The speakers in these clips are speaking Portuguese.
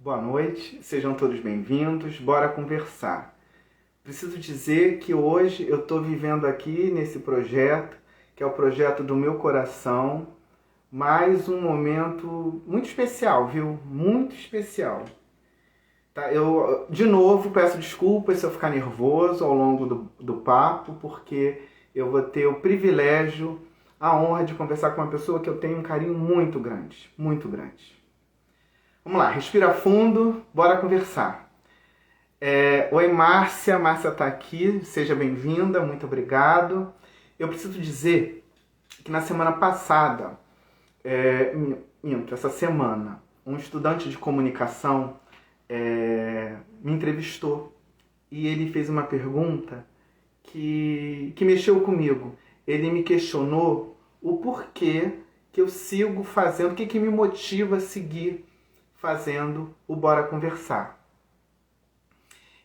Boa noite, sejam todos bem-vindos, bora conversar. Preciso dizer que hoje eu estou vivendo aqui nesse projeto, que é o projeto do meu coração, mais um momento muito especial, viu? Muito especial. Tá? Eu, de novo, peço desculpas se eu ficar nervoso ao longo do papo, porque eu vou ter o privilégio, a honra de conversar com uma pessoa que eu tenho um carinho muito grande, muito grande. Vamos lá, respira fundo, bora conversar. Oi, Márcia. Márcia está aqui, seja bem-vinda, muito obrigado. Eu preciso dizer que na semana passada, essa semana, um estudante de comunicação me entrevistou e ele fez uma pergunta que mexeu comigo. Ele me questionou o porquê que eu sigo fazendo, o que me motiva a seguir fazendo o Bora Conversar.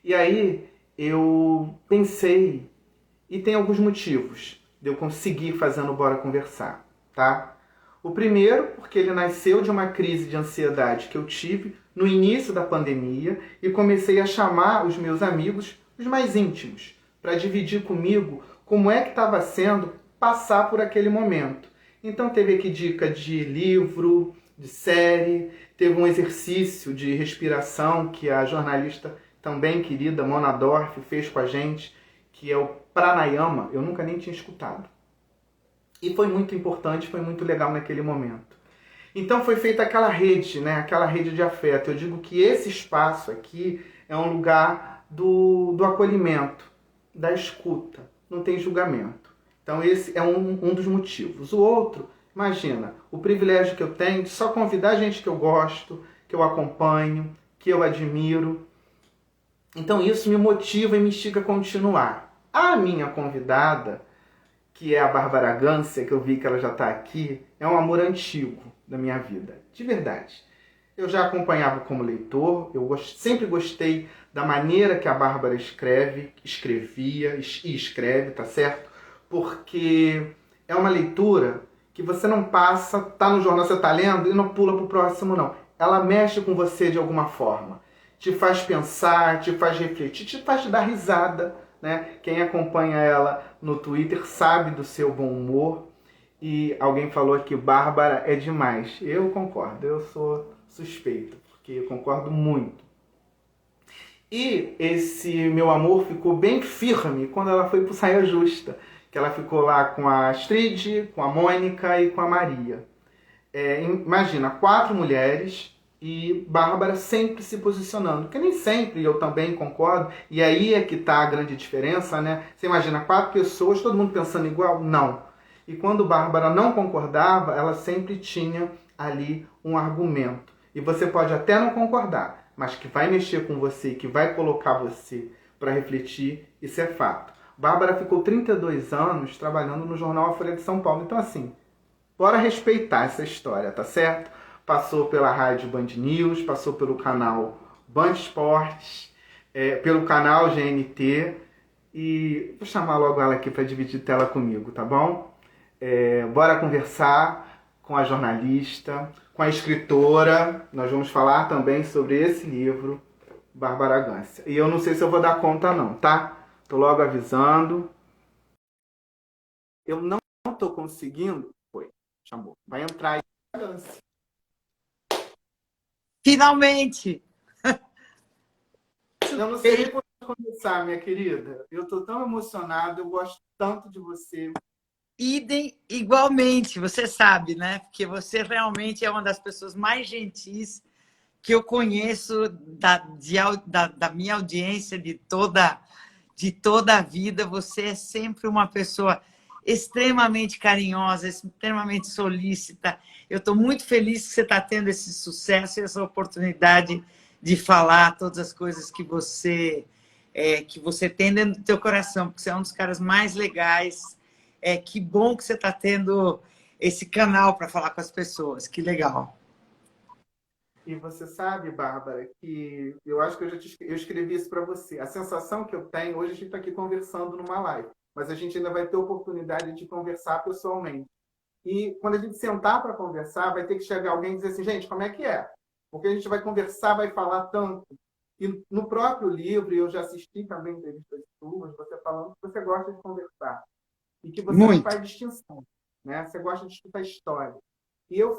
E aí eu pensei, e tem alguns motivos de eu conseguir fazendo o Bora Conversar, tá? O primeiro, porque ele nasceu de uma crise de ansiedade que eu tive no início da pandemia e comecei a chamar os meus amigos, os mais íntimos, para dividir comigo como é que estava sendo passar por aquele momento. Então teve aqui dica de livro, de série, teve um exercício de respiração que a jornalista também querida Mona Dorf fez com a gente, que é o pranayama. Eu nunca nem tinha escutado. E foi muito importante, foi muito legal naquele momento. Então foi feita aquela rede, né? Aquela rede de afeto. Eu digo que esse espaço aqui é um lugar do acolhimento, da escuta. Não tem julgamento. Então esse é um dos motivos. O outro, imagina, o privilégio que eu tenho de só convidar gente que eu gosto, que eu acompanho, que eu admiro. Então isso me motiva e me instiga a continuar. A minha convidada, que é a Bárbara Gância, que eu vi que ela já está aqui, é um amor antigo da minha vida, de verdade. Eu já acompanhava como leitor, sempre gostei da maneira que a Bárbara escrevia e escreve, tá certo? Porque é uma leitura que você não passa, tá no jornal, você tá lendo e não pula pro próximo, não. Ela mexe com você de alguma forma. Te faz pensar, te faz refletir, te faz dar risada, né? Quem acompanha ela no Twitter sabe do seu bom humor. E alguém falou que Bárbara é demais. Eu concordo, eu sou suspeito, porque eu concordo muito. E esse meu amor ficou bem firme quando ela foi pro Saia Justa, que ela ficou lá com a Astrid, com a Mônica e com a Maria. Imagina, 4 mulheres e Bárbara sempre se posicionando, porque nem sempre eu também concordo, e aí é que está a grande diferença, né? Você imagina 4 pessoas, todo mundo pensando igual? Não. E quando Bárbara não concordava, ela sempre tinha ali um argumento. E você pode até não concordar, mas que vai mexer com você, que vai colocar você para refletir, isso é fato. Bárbara ficou 32 anos trabalhando no jornal A Folha de São Paulo, então assim, bora respeitar essa história, tá certo? Passou pela rádio Band News, passou pelo canal Band Esportes, pelo canal GNT e vou chamar logo ela aqui para dividir tela comigo, tá bom? Bora conversar com a jornalista, com a escritora. Nós vamos falar também sobre esse livro, Bárbara Gância. E eu não sei se eu vou dar conta não, tá? Tô logo avisando. Eu não tô conseguindo. Foi, chamou. Vai entrar aí a Gância. Finalmente! Eu não sei nem por onde começar, minha querida. Eu tô tão emocionado, eu gosto tanto de você. Idem igualmente, você sabe, né? Porque você realmente é uma das pessoas mais gentis que eu conheço da minha audiência, de toda a vida. Você é sempre uma pessoa extremamente carinhosa, extremamente solícita. Eu estou muito feliz que você está tendo esse sucesso e essa oportunidade de falar todas as coisas que você tem dentro do teu coração, porque você é um dos caras mais legais. Que bom que você está tendo esse canal para falar com as pessoas. Que legal. E você sabe, Bárbara, que eu acho que eu escrevi isso para você. A sensação que eu tenho, hoje a gente está aqui conversando numa live, mas a gente ainda vai ter oportunidade de conversar pessoalmente. E quando a gente sentar para conversar, vai ter que chegar alguém e dizer assim, gente, como é que é? porque a gente vai conversar, vai falar tanto. E no próprio livro, eu já assisti também entrevistas suas, você falando que você gosta de conversar e que você não Muito. faz distinção, né? Você gosta de escutar história. E eu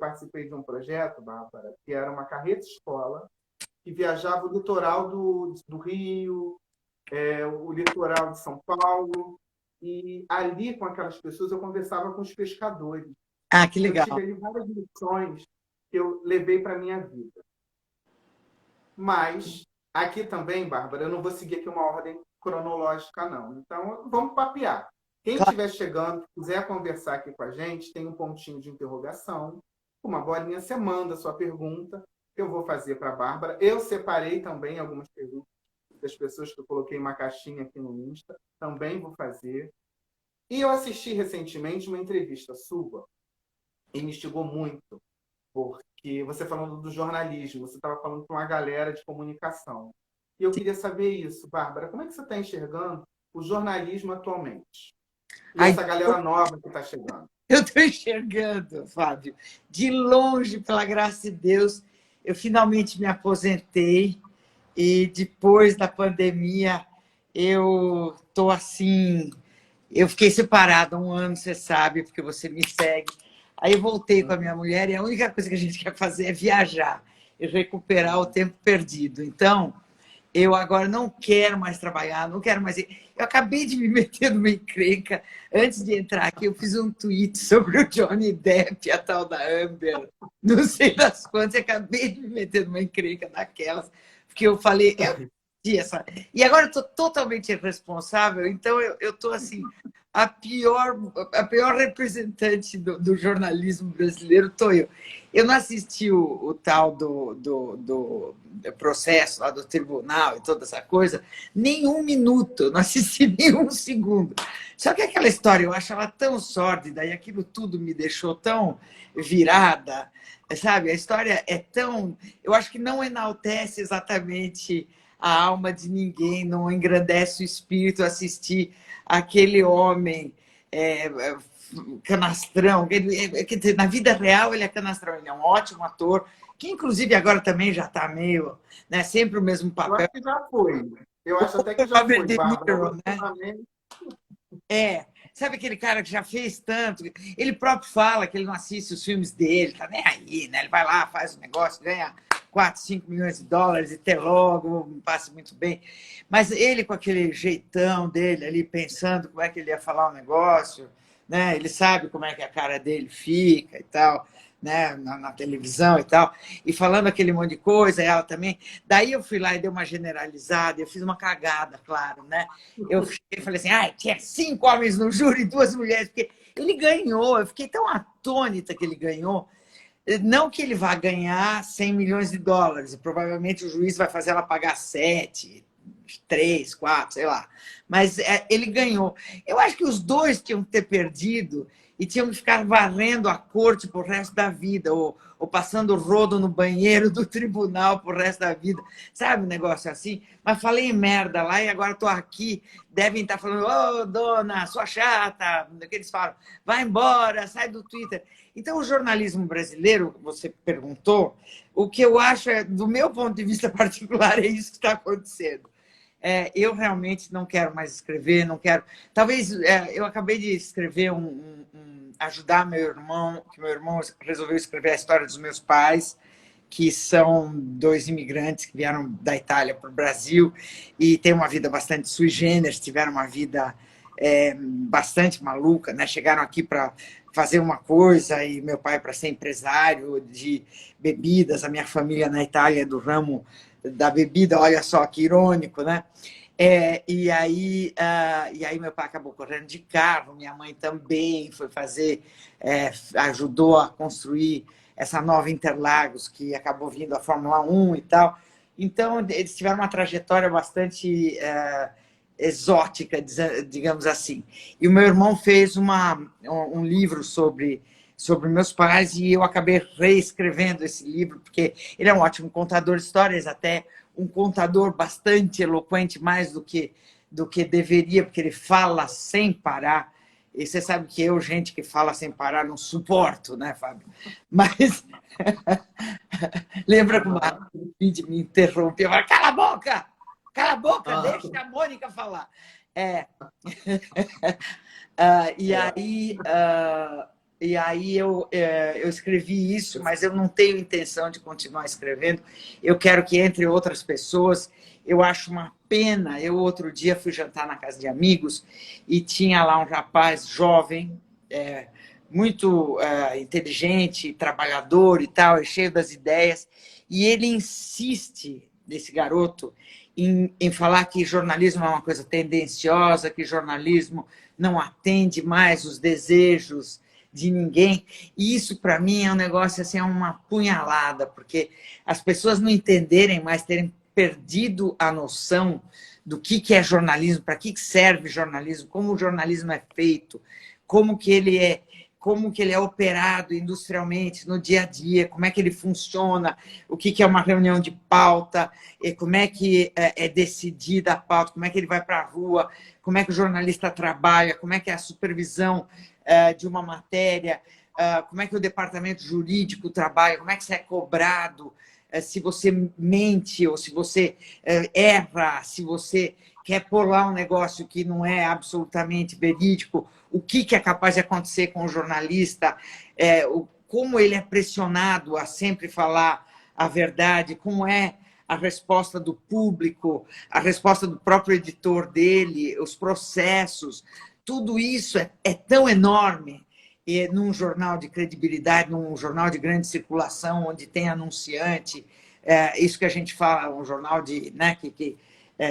participei de um projeto, Bárbara, que era uma carreta escola que viajava o litoral do Rio, o litoral de São Paulo, e ali com aquelas pessoas eu conversava com os pescadores. Ah, que E eu tive legal. ali várias lições que eu levei para a minha vida. Mas aqui também, Bárbara, eu não vou seguir aqui uma ordem cronológica, não. Então, vamos papear. Quem Claro. estiver chegando, quiser conversar aqui com a gente, tem um pontinho de interrogação, uma bolinha, você manda a sua pergunta, que eu vou fazer para a Bárbara. Eu separei também algumas perguntas das pessoas que eu coloquei uma caixinha aqui no Insta, também vou fazer. E eu assisti recentemente uma entrevista sua e me instigou muito, porque você falando do jornalismo, você estava falando com uma galera de comunicação. E eu queria saber isso, Bárbara, como é que você está enxergando o jornalismo atualmente? E Ai, essa galera nova que está chegando? eu estou enxergando, Fábio, de longe, pela graça de Deus, eu finalmente me aposentei e depois da pandemia eu estou assim, eu fiquei separada um ano, você sabe, porque você me segue. Aí eu voltei com a minha mulher e a única coisa que a gente quer fazer é viajar e recuperar o tempo perdido. Então, eu agora não quero mais trabalhar, não quero mais ir. Eu acabei de me meter numa encrenca. Antes de entrar aqui, eu fiz um tweet sobre o Johnny Depp, a tal da Amber, não sei das quantas, e acabei de me meter numa encrenca daquelas, porque eu falei, eu essa. E agora eu estou totalmente irresponsável, então eu estou assim, a pior representante do jornalismo brasileiro estou eu. Eu não assisti o tal do processo lá do tribunal e toda essa coisa, nem um minuto, não assisti nem um segundo. Só que aquela história, eu acho ela tão sórdida e aquilo tudo me deixou tão virada, sabe? A história é tão. Eu acho que não enaltece exatamente a alma de ninguém, não engrandece o espírito assistir aquele homem canastrão. Quer dizer, na vida real ele é canastrão, ele é um ótimo ator, que inclusive agora também já está meio, né, sempre o mesmo Eu papel. acho que já foi. Eu O acho até que já Robert foi, De Bárbara. Niro, né? Ultimamente, Sabe aquele cara que já fez tanto? Ele próprio fala que ele não assiste os filmes dele, tá nem aí, né? Ele vai lá, faz o negócio, ganha 4, 5 milhões de dólares e até logo, passa muito bem. Mas ele, com aquele jeitão dele ali, pensando como é que ele ia falar o negócio, né? Ele sabe como é que a cara dele fica e tal, né? Na televisão e tal, e falando aquele monte de coisa, ela também. Daí eu fui lá e dei uma generalizada, eu fiz uma cagada, claro, né? Eu falei assim, tinha 5 homens no júri e 2 mulheres, porque ele ganhou, eu fiquei tão atônita que ele ganhou. Não que ele vá ganhar 100 milhões de dólares, e provavelmente o juiz vai fazer ela pagar 7, 3, 4, sei lá. Mas ele ganhou. Eu acho que os dois tinham que ter perdido e tinham que ficar varrendo a corte por resto da vida, ou passando rodo no banheiro do tribunal por resto da vida. Sabe um negócio assim? Mas falei merda lá e agora estou aqui. Devem estar falando, ô, dona, sua chata, o que eles falam? Vai embora, sai do Twitter. Então, o jornalismo brasileiro, você perguntou, o que eu acho, do meu ponto de vista particular, é isso que está acontecendo. Eu realmente não quero mais escrever, não quero. Talvez eu acabei de escrever ajudar meu irmão, que meu irmão resolveu escrever a história dos meus pais, que são 2 imigrantes que vieram da Itália para o Brasil e têm uma vida bastante sui generis, tiveram uma vida bastante maluca, né? Chegaram aqui para fazer uma coisa e meu pai para ser empresário de bebidas, a minha família na Itália é do ramo da bebida, olha só que irônico, né? E aí meu pai acabou correndo de carro, minha mãe também foi fazer, ajudou a construir essa nova Interlagos, que acabou vindo a Fórmula 1 e tal. Então, eles tiveram uma trajetória bastante exótica, digamos assim. E o meu irmão fez um livro sobre meus pais e eu acabei reescrevendo esse livro, porque ele é um ótimo contador de histórias, até um contador bastante eloquente, mais do que deveria, porque ele fala sem parar. E você sabe que eu, gente que fala sem parar, não suporto, né, Fábio? Mas Lembra que uma vídeo me interrompeu? Cala a boca, Ah, deixa a Mônica falar. É, e é. aí, eu escrevi isso, mas eu não tenho intenção de continuar escrevendo. Eu quero que entre outras pessoas. Eu acho uma pena. Eu, outro dia, fui jantar na casa de amigos e tinha lá um rapaz jovem, muito inteligente, trabalhador e tal, e cheio das ideias. E ele insiste, esse garoto, em falar que jornalismo é uma coisa tendenciosa, que jornalismo não atende mais os desejos de ninguém. E isso, para mim, é um negócio assim, é uma punhalada, porque as pessoas não entenderem mais, terem perdido a noção do que é jornalismo, para que serve jornalismo, como o jornalismo é feito, como que ele é, como que ele é operado industrialmente no dia a dia, como é que ele funciona, o que é uma reunião de pauta, como é que é decidida a pauta, como é que ele vai para a rua, como é que o jornalista trabalha, como é que é a supervisão de uma matéria, como é que o departamento jurídico trabalha, como é que você é cobrado, se você mente ou se você erra, se você quer pôr lá um negócio que não é absolutamente verídico, o que é capaz de acontecer com o jornalista, como ele é pressionado a sempre falar a verdade, como é a resposta do público, a resposta do próprio editor dele, os processos, tudo isso é tão enorme num jornal de credibilidade, num jornal de grande circulação, onde tem anunciante, isso que a gente fala, um jornal de, né,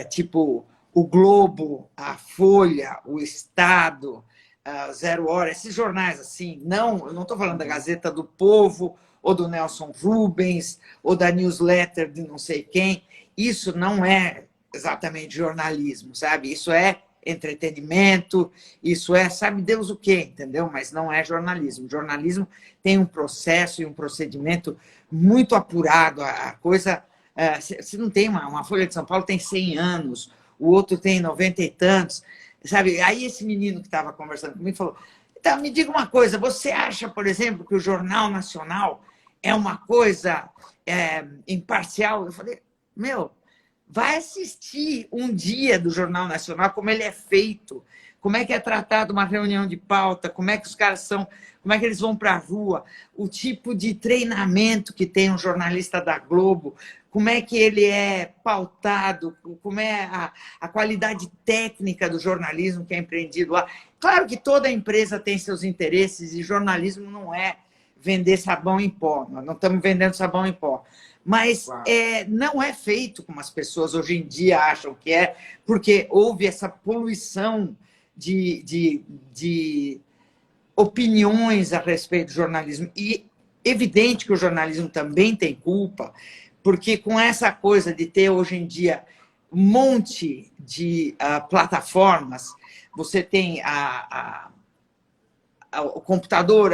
tipo o Globo, a Folha, o Estado, a Zero Hora, esses jornais assim, não, eu não estou falando da Gazeta do Povo, ou do Nelson Rubens, ou da newsletter de não sei quem, isso não é exatamente jornalismo, sabe? Isso é entretenimento, isso é, sabe Deus o quê, entendeu? Mas não é jornalismo. Jornalismo tem um processo e um procedimento muito apurado, a coisa... Se não tem uma Folha de São Paulo tem 100 anos, o outro tem 90 e tantos, sabe? Aí esse menino que estava conversando comigo falou, então, me diga uma coisa, você acha, por exemplo, que o Jornal Nacional é uma coisa imparcial? Eu falei, meu, vai assistir um dia do Jornal Nacional, como ele é feito, como é que é tratado uma reunião de pauta, como é que os caras são, como é que eles vão para a rua, o tipo de treinamento que tem um jornalista da Globo, como é que ele é pautado, como é a qualidade técnica do jornalismo que é empreendido lá. Claro que toda empresa tem seus interesses e jornalismo não é vender sabão em pó, nós não estamos vendendo sabão em pó. Mas Claro. não é feito como as pessoas hoje em dia acham que é, porque houve essa poluição de opiniões a respeito do jornalismo. E evidente que o jornalismo também tem culpa, porque com essa coisa de ter hoje em dia um monte de plataformas, você tem o computador,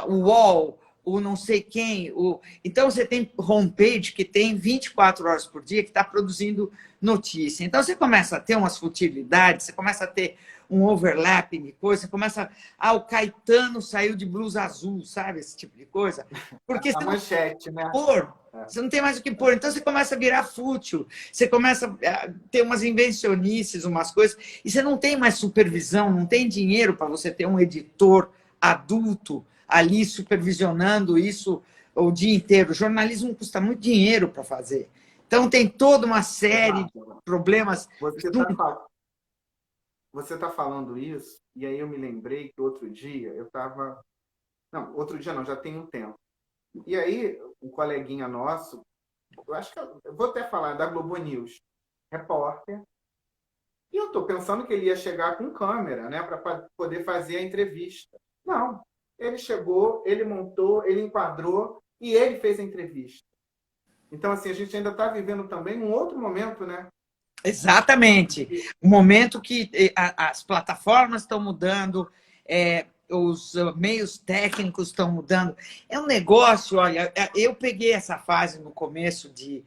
o UOL, o não sei quem. Então, você tem homepage que tem 24 horas por dia que está produzindo notícia. Então, você começa a ter umas futilidades, você começa a ter um overlapping de coisa, você começa... o Caetano saiu de blusa azul, sabe? Esse tipo de coisa. Porque A manchete, né? você não tem mais o que pôr. Então, você começa a virar fútil, você começa a ter umas invencionices, umas coisas, e você não tem mais supervisão, não tem dinheiro para você ter um editor adulto ali supervisionando isso o dia inteiro. O jornalismo custa muito dinheiro para fazer. Então, tem toda uma série de problemas. Você está falando isso, e aí eu me lembrei que outro dia eu estava... Não, outro dia não, já tem um tempo. E aí, um coleguinha nosso, eu acho que eu vou até falar, da Globo News, repórter, e eu estou pensando que ele ia chegar com câmera, né, para poder fazer a entrevista. Não, ele chegou, ele montou, ele enquadrou e ele fez a entrevista. Então, assim, a gente ainda está vivendo também um outro momento, né? Exatamente. O momento que as plataformas estão mudando, os meios técnicos estão mudando. É um negócio, olha, eu peguei essa fase no começo de...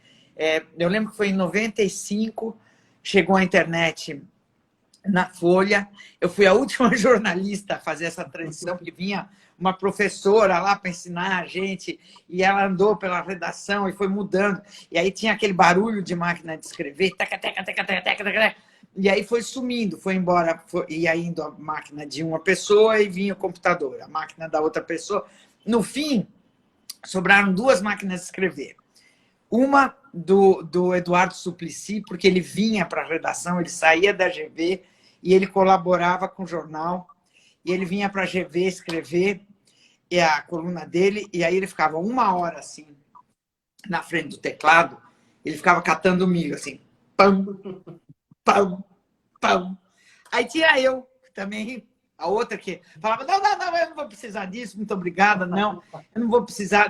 eu lembro que foi em 95, chegou a internet na Folha. Eu fui a última jornalista a fazer essa transição, porque vinha uma professora lá para ensinar a gente, e ela andou pela redação e foi mudando. E aí tinha aquele barulho de máquina de escrever, teca, teca, teca, teca, teca, teca, e aí foi sumindo, foi embora, ia indo a máquina de uma pessoa e vinha o computador, a máquina da outra pessoa. No fim, sobraram duas máquinas de escrever. Uma do Eduardo Suplicy, porque ele vinha para a redação, ele saía da GV e ele colaborava com o jornal, e ele vinha para a GV escrever a coluna dele, e aí ele ficava 1 hora assim, na frente do teclado, ele ficava catando milho, assim, pão, pão, pão. Aí tinha eu, também, a outra que falava, não, não, não, eu não vou precisar disso, muito obrigada, não, eu não vou precisar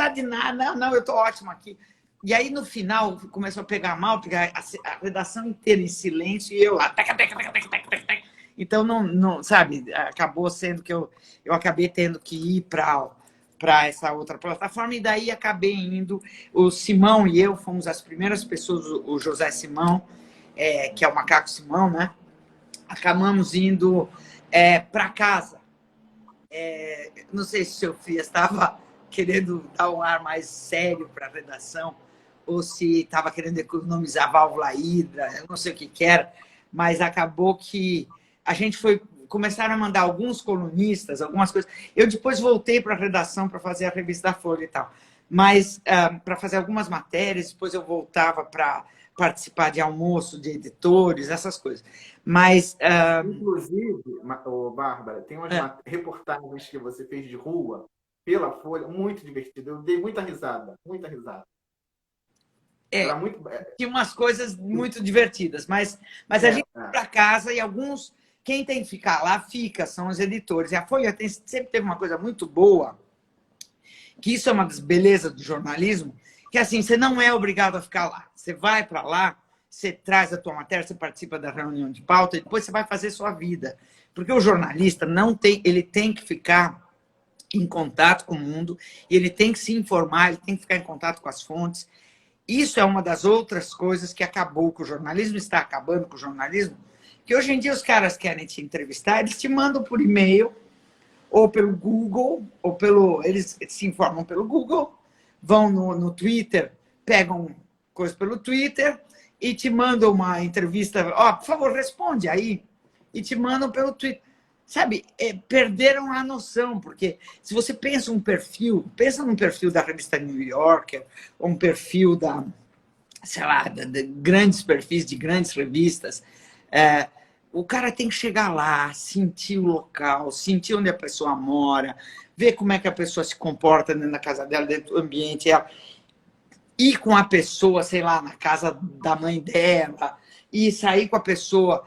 de nada, não, não, eu estou ótimo aqui. E aí, no final, começou a pegar mal, pegar a redação inteira em silêncio e eu lá. Tac, tac, tac, tac, tac, tac, tac. Então, não, sabe, acabou sendo que eu acabei tendo que ir para essa outra plataforma, e daí acabei indo. O Simão e eu fomos as primeiras pessoas, o José Simão, que é o Macaco Simão, né? Acabamos indo para casa. Não sei se o seu filho estava querendo dar um ar mais sério para a redação, ou se estava querendo economizar a válvula hidra, eu não sei o que era, mas acabou que a gente começaram a mandar alguns colunistas, algumas coisas. Eu depois voltei para a redação para fazer a revista da Folha e tal, mas para fazer algumas matérias, depois eu voltava para participar de almoço de editores, essas coisas. Mas, Inclusive, Bárbara, tem umas reportagens que você fez de rua pela Folha, muito divertido. Eu dei muita risada, muita risada. Tinha umas coisas muito divertidas, mas a gente vai para casa e alguns, quem tem que ficar lá, fica, são os editores. E a Folha sempre teve uma coisa muito boa, que isso é uma das belezas do jornalismo, que assim, você não é obrigado a ficar lá. Você vai para lá, você traz a tua matéria, você participa da reunião de pauta e depois você vai fazer sua vida. Porque o jornalista ele tem que ficar em contato com o mundo, e ele tem que se informar, ele tem que ficar em contato com as fontes. Isso é uma das outras coisas que acabou com o jornalismo, está acabando com o jornalismo, que hoje em dia os caras querem te entrevistar, eles te mandam por e-mail, ou pelo Google, eles se informam pelo Google, vão no Twitter, pegam coisa pelo Twitter e te mandam uma entrevista, por favor, responde aí, e te mandam pelo Twitter. Sabe, perderam a noção, porque se você pensa num perfil da revista New Yorker, ou um perfil sei lá, de grandes perfis de grandes revistas, o cara tem que chegar lá, sentir o local, sentir onde a pessoa mora, ver como é que a pessoa se comporta dentro da casa dela, dentro do ambiente, ir com a pessoa, sei lá, na casa da mãe dela, e sair com a pessoa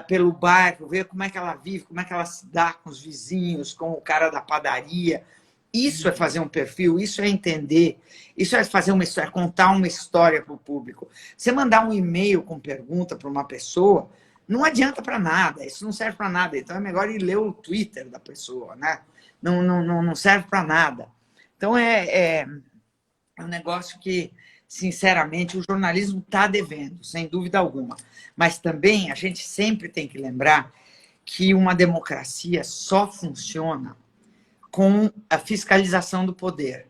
pelo bairro, ver como é que ela vive, como é que ela se dá com os vizinhos, com o cara da padaria. Isso é fazer um perfil, isso é entender, isso é fazer uma história, contar uma história para o público. Você mandar um e-mail com pergunta para uma pessoa, não adianta para nada, isso não serve para nada. Então é melhor ir ler o Twitter da pessoa, né? Não serve para nada. Então é um negócio que, sinceramente, o jornalismo está devendo, sem dúvida alguma. Mas também a gente sempre tem que lembrar que uma democracia só funciona com a fiscalização do poder.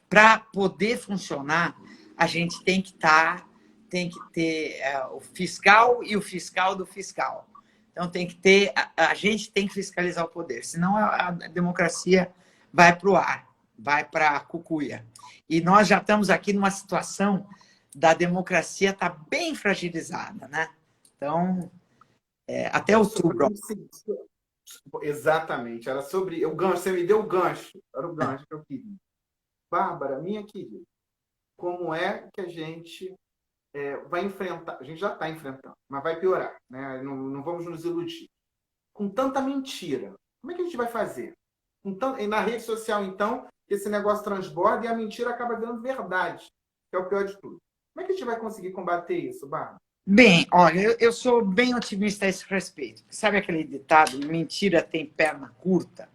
Para poder funcionar, a gente tem que ter o fiscal e o fiscal do fiscal. Então a gente tem que fiscalizar o poder, senão a democracia vai para o ar, vai para a cucuia. E nós já estamos aqui numa situação da democracia estar bem fragilizada, né? Então, até outubro. Exatamente. Era sobre o gancho. Você me deu o gancho. Era o gancho que eu queria. Bárbara, minha querida, como é que a gente vai enfrentar? A gente já está enfrentando, mas vai piorar, né? Não vamos nos iludir. Com tanta mentira, como é que a gente vai fazer? E na rede social, então, esse negócio transborda e a mentira acaba dando verdade, que é o pior de tudo. Como é que a gente vai conseguir combater isso, Bárbara? Bem, olha, eu sou bem otimista a esse respeito. Sabe aquele ditado, mentira tem perna curta?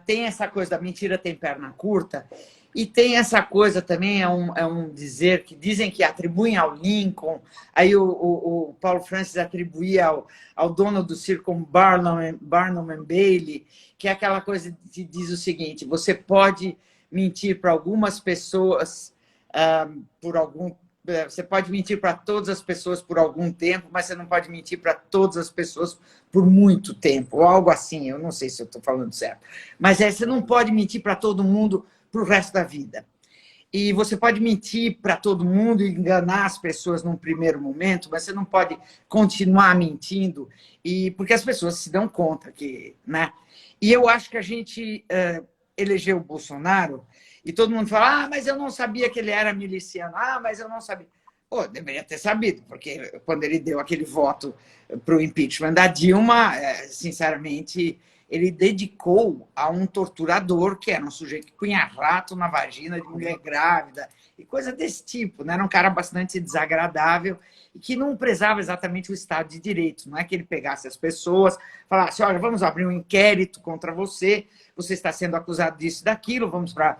Tem essa coisa da mentira tem perna curta, e tem essa coisa também, é um dizer que dizem que atribuem ao Lincoln, aí o Paulo Francis atribuía ao dono do circo Barnum and Bailey, que é aquela coisa que diz o seguinte: você pode mentir para algumas pessoas por algum. Você pode mentir para todas as pessoas por algum tempo, mas você não pode mentir para todas as pessoas por muito tempo, ou algo assim. Eu não sei se eu estou falando certo. Mas você não pode mentir para todo mundo para o resto da vida. E você pode mentir para todo mundo e enganar as pessoas num primeiro momento, mas você não pode continuar mentindo, porque as pessoas se dão conta que, né? E eu acho que a gente elegeu o Bolsonaro e todo mundo fala: mas eu não sabia que ele era miliciano. Mas eu não sabia. Pô, deveria ter sabido, porque quando ele deu aquele voto para o impeachment da Dilma, sinceramente, ele dedicou a um torturador, que era um sujeito que punha rato na vagina de mulher grávida, e coisa desse tipo, né? Era um cara bastante desagradável e que não prezava exatamente o Estado de Direito. Não é que ele pegasse as pessoas, falasse: olha, vamos abrir um inquérito contra você, você está sendo acusado disso e daquilo, vamos para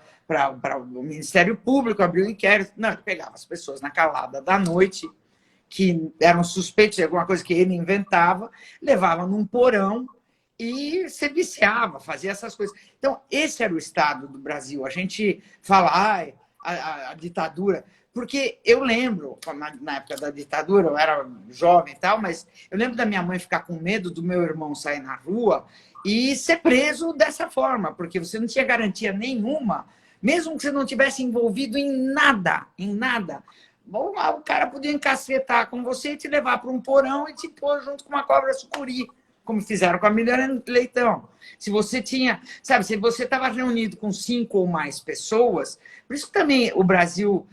o Ministério Público abrir um inquérito. Não, ele pegava as pessoas na calada da noite, que eram suspeitos de alguma coisa que ele inventava, levava num porão e se viciava, fazia essas coisas. Então, esse era o Estado do Brasil. A gente fala, a ditadura. Porque eu lembro, na época da ditadura, eu era jovem e tal, mas eu lembro da minha mãe ficar com medo do meu irmão sair na rua e ser preso dessa forma, porque você não tinha garantia nenhuma, mesmo que você não tivesse envolvido em nada, em nada. Bom, o cara podia encacetar com você e te levar para um porão e te pôr junto com uma cobra sucuri, como fizeram com a Miriam Leitão. Se você tinha, sabe, se você estava reunido com 5 ou mais pessoas, por isso que também o Brasil,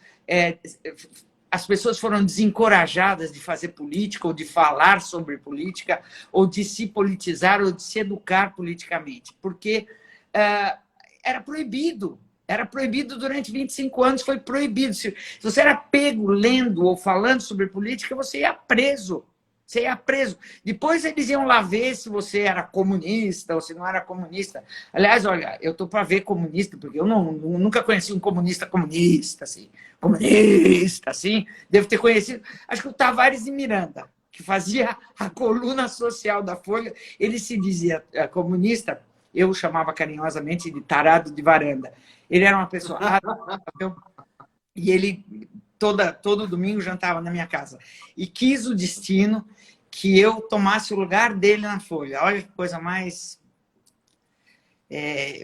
as pessoas foram desencorajadas de fazer política, ou de falar sobre política, ou de se politizar, ou de se educar politicamente, porque era proibido. Era proibido durante 25 anos, foi proibido. Se você era pego lendo ou falando sobre política, você ia preso. Você ia preso. Depois eles iam lá ver se você era comunista ou se não era comunista. Aliás, olha, eu estou para ver comunista, porque eu nunca conheci um comunista, assim. Comunista, assim. Devo ter conhecido, acho que o Tavares de Miranda, que fazia a coluna social da Folha, ele se dizia comunista, eu chamava carinhosamente de tarado de varanda. Ele era uma pessoa adorável, e ele todo domingo jantava na minha casa. E quis o destino que eu tomasse o lugar dele na Folha. Olha que coisa mais...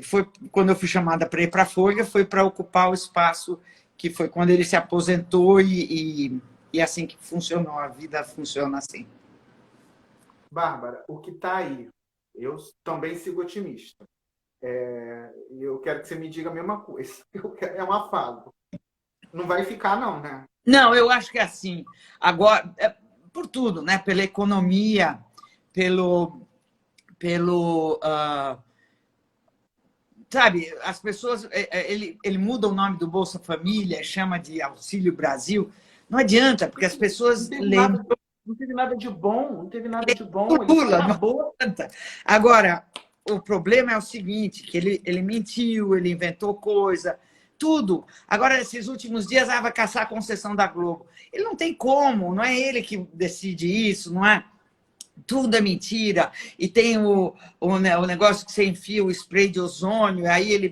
foi quando eu fui chamada para ir para a Folha, foi para ocupar o espaço que foi quando ele se aposentou e assim que funcionou, a vida funciona assim. Bárbara, o que está aí, eu também sigo otimista. Eu quero que você me diga a mesma coisa. É um afago. Não vai ficar, não, né? Não, eu acho que é assim. Agora, por tudo, né? Pela economia, sabe, as pessoas... Ele muda o nome do Bolsa Família, chama de Auxílio Brasil. Não adianta, porque as pessoas lembram... Não teve nada de bom, não teve nada de bom. Lula, não adianta. Agora, o problema é o seguinte, que ele mentiu, ele inventou coisa... Tudo. Agora, esses últimos dias, vai caçar a concessão da Globo. Ele não tem como, não é ele que decide isso, não é? Tudo é mentira. E tem o negócio que você enfia o spray de ozônio, aí ele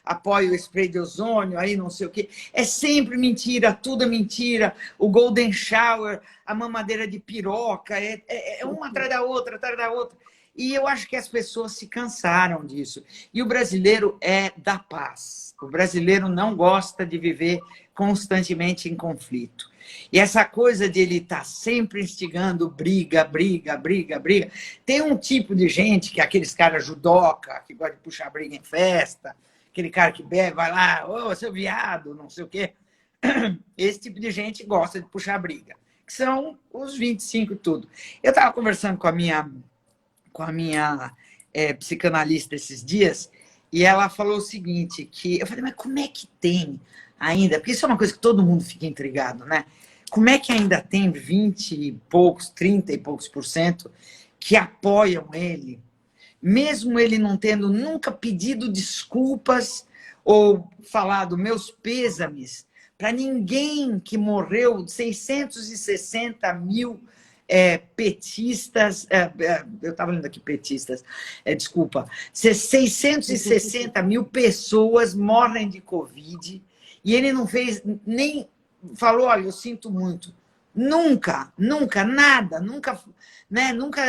apoia o spray de ozônio, aí não sei o quê. É sempre mentira, tudo é mentira. O golden shower, a mamadeira de piroca, é uma atrás da outra, atrás da outra. E eu acho que as pessoas se cansaram disso. E o brasileiro é da paz. O brasileiro não gosta de viver constantemente em conflito. E essa coisa de ele estar sempre instigando briga, briga, briga, briga. Tem um tipo de gente, que é aqueles caras judoca, que gosta de puxar briga em festa, aquele cara que bebe, vai lá, ô, seu viado, não sei o quê. Esse tipo de gente gosta de puxar briga, que são os 25 e tudo. Eu estava conversando com a minha psicanalista esses dias, e ela falou o seguinte, que eu falei, mas como é que tem ainda, porque isso é uma coisa que todo mundo fica intrigado, né? Como é que ainda tem 20 e poucos, 30 e poucos % que apoiam ele, mesmo ele não tendo nunca pedido desculpas ou falado meus pêsames para ninguém que morreu, 660 mil petistas, eu estava lendo aqui petistas, desculpa, 660 mil pessoas morrem de Covid e ele não fez nem, falou, olha, eu sinto muito. Nunca, nunca, nada, nunca, né, nunca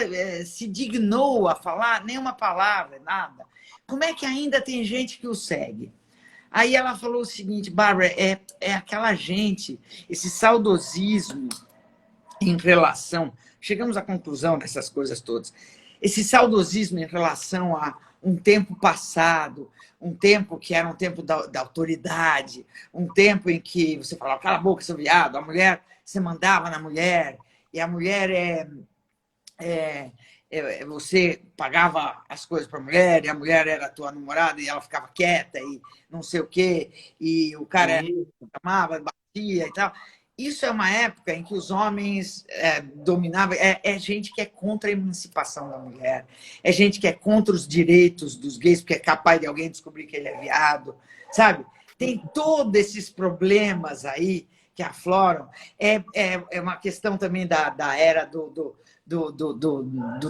se dignou a falar nenhuma palavra, nada. Como é que ainda tem gente que o segue? Aí ela falou o seguinte, Bárbara, é aquela gente, esse saudosismo em relação... Chegamos à conclusão dessas coisas todas. Esse saudosismo em relação a um tempo passado, um tempo que era um tempo da autoridade, um tempo em que você falava, cala a boca, seu viado, a mulher, você mandava na mulher, e a mulher você pagava as coisas para a mulher, e a mulher era a tua namorada, e ela ficava quieta, e não sei o quê, e o cara amava, batia e tal. Isso é uma época em que os homens dominavam. É gente que é contra a emancipação da mulher, é gente que é contra os direitos dos gays, porque é capaz de alguém descobrir que ele é viado, sabe? Tem todos esses problemas aí que afloram. É uma questão também da era do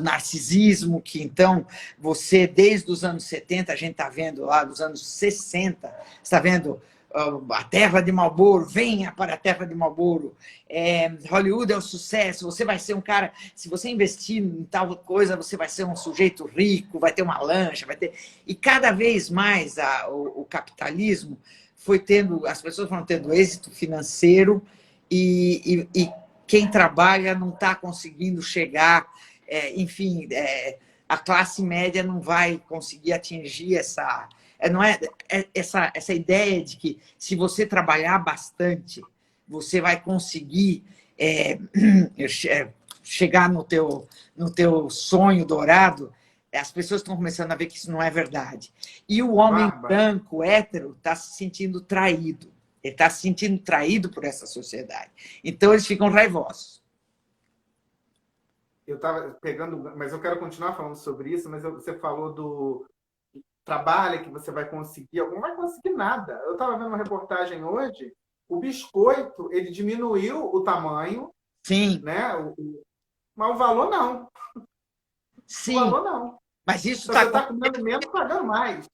narcisismo, que então você, desde os anos 70, a gente está vendo lá, dos anos 60, está vendo a terra de Marlboro, venha para a terra de Marlboro, Hollywood é o sucesso, você vai ser um cara, se você investir em tal coisa, você vai ser um sujeito rico, vai ter uma lancha, vai ter... E cada vez mais o capitalismo foi tendo, as pessoas foram tendo êxito financeiro e quem trabalha não está conseguindo chegar, enfim, a classe média não vai conseguir atingir essa... Não essa ideia de que se você trabalhar bastante, você vai conseguir chegar no teu sonho dourado, as pessoas estão começando a ver que isso não é verdade. E o homem branco, hétero, está se sentindo traído. Ele está se sentindo traído por essa sociedade. Então, eles ficam raivosos. Eu estava pegando... Mas eu quero continuar falando sobre isso, mas você falou do trabalho que você vai conseguir. Não vai conseguir nada. Eu estava vendo uma reportagem hoje, o biscoito, ele diminuiu o tamanho. Sim. Né? Mas o valor não. Sim. O valor não. Mas isso você está comendo menos, pagando mais.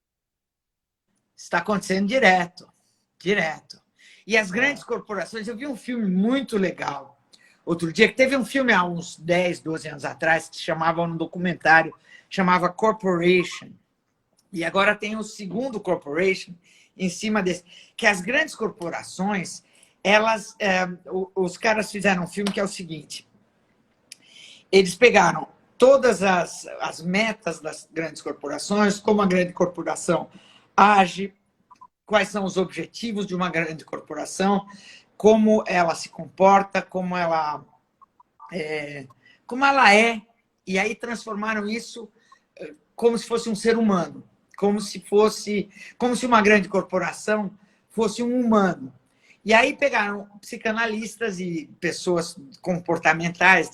Está acontecendo direto. Direto. E as grandes corporações... Eu vi um filme muito legal outro dia, que teve um filme há uns 10, 12 anos atrás, que chamava um documentário, chamava Corporation. E agora tem o segundo Corporation em cima desse. Que as grandes corporações, elas... os caras fizeram um filme que é o seguinte. Eles pegaram todas as metas das grandes corporações, como a grande corporação age, quais são os objetivos de uma grande corporação, como ela se comporta, como ela é, e aí transformaram isso como se fosse um ser humano, como se uma grande corporação fosse um humano. E aí pegaram psicanalistas e pessoas comportamentais,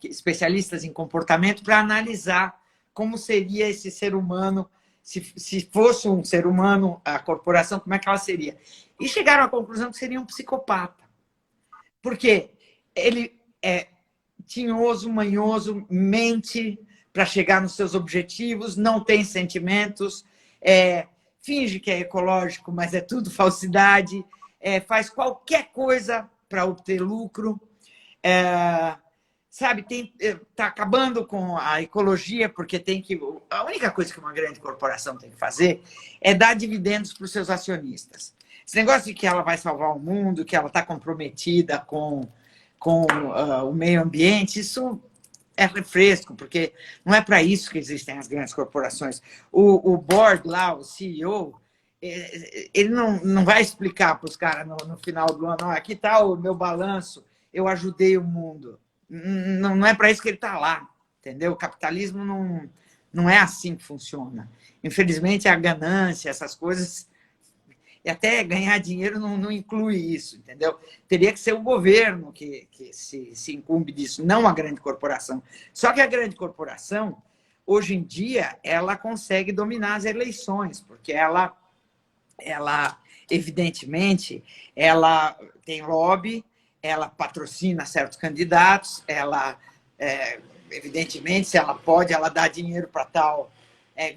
especialistas em comportamento, para analisar como seria esse ser humano. Se fosse um ser humano, a corporação, como é que ela seria? E chegaram à conclusão que seria um psicopata. Porque ele é tinhoso, manhoso, mente para chegar nos seus objetivos, não tem sentimentos, finge que é ecológico, mas é tudo falsidade, faz qualquer coisa para obter lucro, sabe, está acabando com a ecologia, porque a única coisa que uma grande corporação tem que fazer é dar dividendos para os seus acionistas. Esse negócio de que ela vai salvar o mundo, que ela está comprometida com o meio ambiente, isso é refresco, porque não é para isso que existem as grandes corporações. O board lá, o CEO, ele não vai explicar para os caras no final do ano, aqui está o meu balanço, eu ajudei o mundo. Não é para isso que ele está lá, entendeu? O capitalismo não é assim que funciona. Infelizmente, a ganância, essas coisas, e até ganhar dinheiro não inclui isso, entendeu? Teria que ser o governo que se incumbe disso, não a grande corporação. Só que a grande corporação, hoje em dia, ela consegue dominar as eleições, porque ela evidentemente, ela tem lobby, ela patrocina certos candidatos, ela, evidentemente, se ela pode, ela dá dinheiro para tal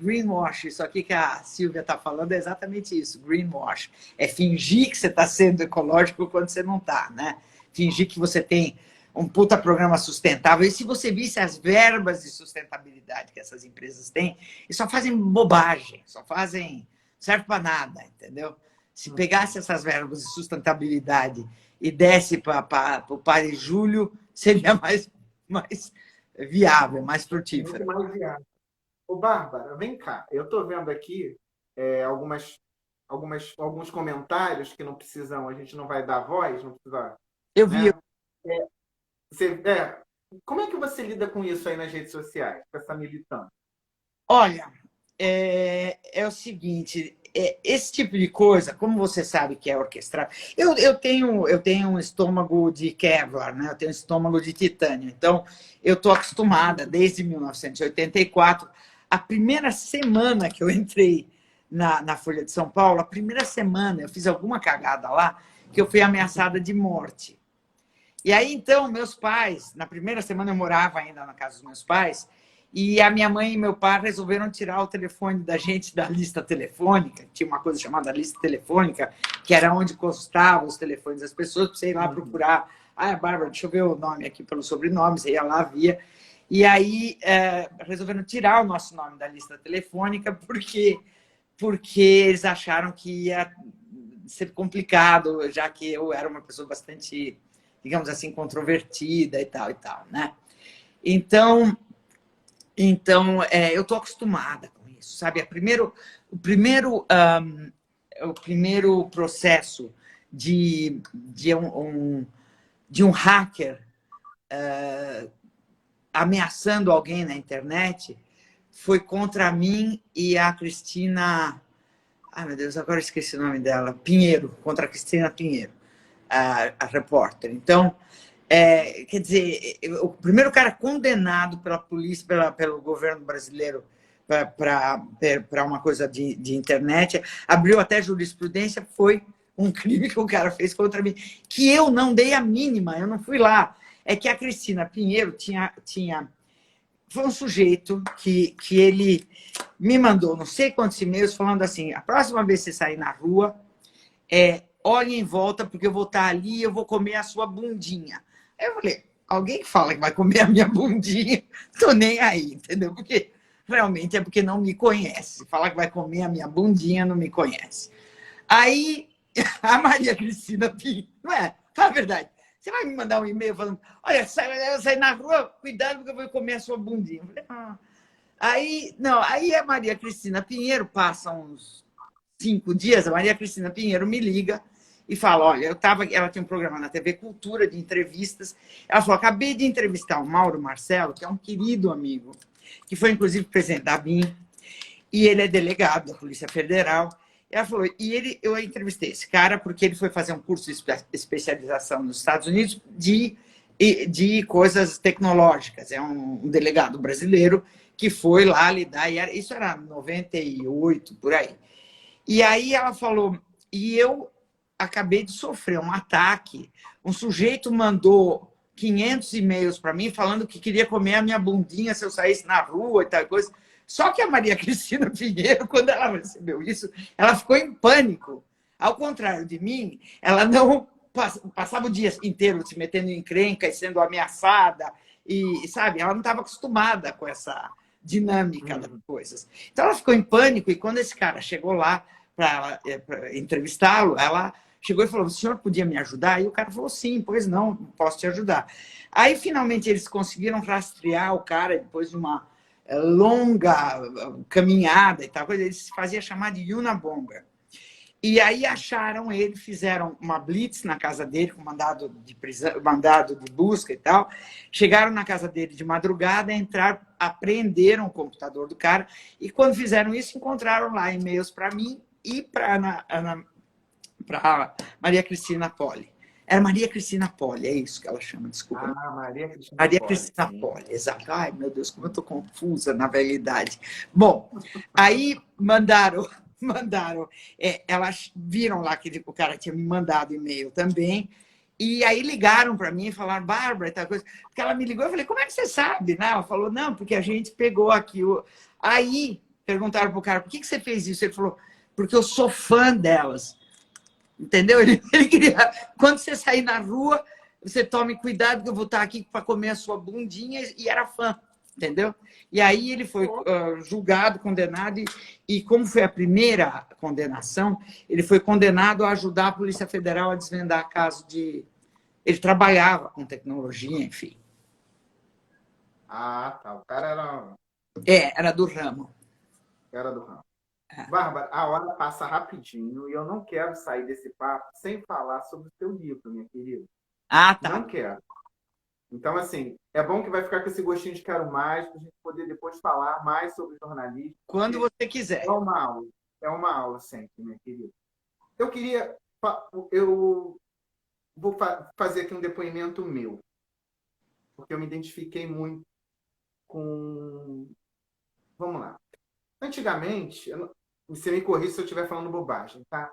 greenwash. Isso aqui que a Silvia está falando é exatamente isso, greenwash. É fingir que você está sendo ecológico quando você não está, né? Fingir que você tem um puta programa sustentável. E se você visse as verbas de sustentabilidade que essas empresas têm, e só fazem bobagem, só fazem... serve para nada, entendeu? Se pegasse essas verbas de sustentabilidade e desse para o Padre Júlio, seria mais viável, mais frutífero. Muito mais viável. Ô, Bárbara, vem cá. Eu estou vendo aqui alguns comentários que não precisam, a gente não vai dar voz, não precisa, Eu vi. né? Você, como é que você lida com isso aí nas redes sociais, com essa militância? Olha, é o seguinte, esse tipo de coisa, como você sabe que é orquestrado, eu tenho um estômago de Kevlar, né? Eu tenho um estômago de titânio, então eu estou acostumada desde 1984. A primeira semana que eu entrei na Folha de São Paulo, a primeira semana eu fiz alguma cagada lá, que eu fui ameaçada de morte. E aí, então, meus pais, na primeira semana eu morava ainda na casa dos meus pais, e a minha mãe e meu pai resolveram tirar o telefone da gente da lista telefônica. Tinha uma coisa chamada lista telefônica, que era onde constavam os telefones das pessoas, para você ir lá procurar. Ah, Bárbara, deixa eu ver o nome aqui pelo sobrenome, você ia lá, via. E aí resolveram tirar o nosso nome da lista telefônica porque eles acharam que ia ser complicado, já que eu era uma pessoa bastante, digamos assim, controvertida e tal, né? Então eu estou acostumada com isso, sabe? O primeiro processo de um hacker ameaçando alguém na internet foi contra mim e a Cristina... Ai, meu Deus, agora eu esqueci o nome dela. Pinheiro, contra a Cristina Pinheiro, a repórter. Então, quer dizer, o primeiro cara condenado pela polícia, pelo governo brasileiro para uma coisa de internet, abriu até jurisprudência, foi um crime que o cara fez contra mim, que eu não dei a mínima, eu não fui lá. É que a Cristina Pinheiro foi um sujeito que ele me mandou não sei quantos e-mails falando assim: a próxima vez que você sair na rua, olhe em volta, porque eu vou estar ali e eu vou comer a sua bundinha. Aí eu falei, alguém que fala que vai comer a minha bundinha, tô nem aí, entendeu? Porque realmente é porque não me conhece. Falar que vai comer a minha bundinha não me conhece. Aí a Maria Cristina Pinheiro, não é? Fala a verdade. Você vai me mandar um e-mail falando, olha, sai na rua, cuidado porque eu vou comer a sua bundinha. Eu falei, aí a Maria Cristina Pinheiro, passa uns 5 dias, a Maria Cristina Pinheiro me liga e fala, olha, ela tinha um programa na TV Cultura de entrevistas, ela falou, acabei de entrevistar o Mauro Marcelo, que é um querido amigo, que foi inclusive presidente da BIM, e ele é delegado da Polícia Federal. Ela falou, eu entrevistei esse cara porque ele foi fazer um curso de especialização nos Estados Unidos de coisas tecnológicas. É um delegado brasileiro que foi lá lidar, e isso era 98, por aí. E aí ela falou, e eu acabei de sofrer um ataque, um sujeito mandou 500 e-mails para mim falando que queria comer a minha bundinha se eu saísse na rua e tal coisa. Só que a Maria Cristina Pinheiro, quando ela recebeu isso, ela ficou em pânico. Ao contrário de mim, ela não passava o dia inteiro se metendo em encrenca e sendo ameaçada, e sabe, ela não estava acostumada com essa dinâmica das coisas. Então ela ficou em pânico, e quando esse cara chegou lá para entrevistá-lo, ela chegou e falou, o senhor podia me ajudar? E o cara falou, sim, pois não, posso te ajudar. Aí, finalmente, eles conseguiram rastrear o cara depois de uma longa caminhada e tal, ele se fazia chamar de Unabomber. E aí acharam ele, fizeram uma blitz na casa dele, com mandado de prisão, mandado de busca e tal. Chegaram na casa dele de madrugada, entraram, apreenderam o computador do cara, e quando fizeram isso, encontraram lá e-mails para mim e para Maria Cristina Poli. Era Maria Cristina Poli, é isso que ela chama, desculpa. Maria Cristina Maria Poli. Cristina Poli, exato. Ai, meu Deus, como eu estou confusa na realidade. Bom, aí mandaram elas viram lá que o cara tinha me mandado e-mail também, E aí ligaram para mim e falaram, Bárbara, tal coisa. Porque ela me ligou, eu falei, como é que você sabe? Né? Ela falou, não, porque a gente pegou aqui. Aí perguntaram pro cara, por que você fez isso? Ele falou, porque eu sou fã delas. Entendeu? Ele queria, quando você sair na rua, você tome cuidado que eu vou estar aqui para comer a sua bundinha, e era fã, entendeu? E aí ele foi julgado, condenado, e como foi a primeira condenação, ele foi condenado a ajudar a Polícia Federal a desvendar caso de... Ele trabalhava com tecnologia, enfim. Ah, tá. O cara Era do ramo. era do ramo. Bárbara, a hora passa rapidinho e eu não quero sair desse papo sem falar sobre o seu livro, minha querida. Ah, tá. Não quero. Então, assim, é bom que vai ficar com esse gostinho de quero mais, para a gente poder depois falar mais sobre jornalismo. Quando você quiser. É uma aula sempre, minha querida. Eu queria, eu vou fazer aqui um depoimento meu, porque eu me identifiquei muito com... Vamos lá. Antigamente, você me corrija se eu estiver falando bobagem, tá?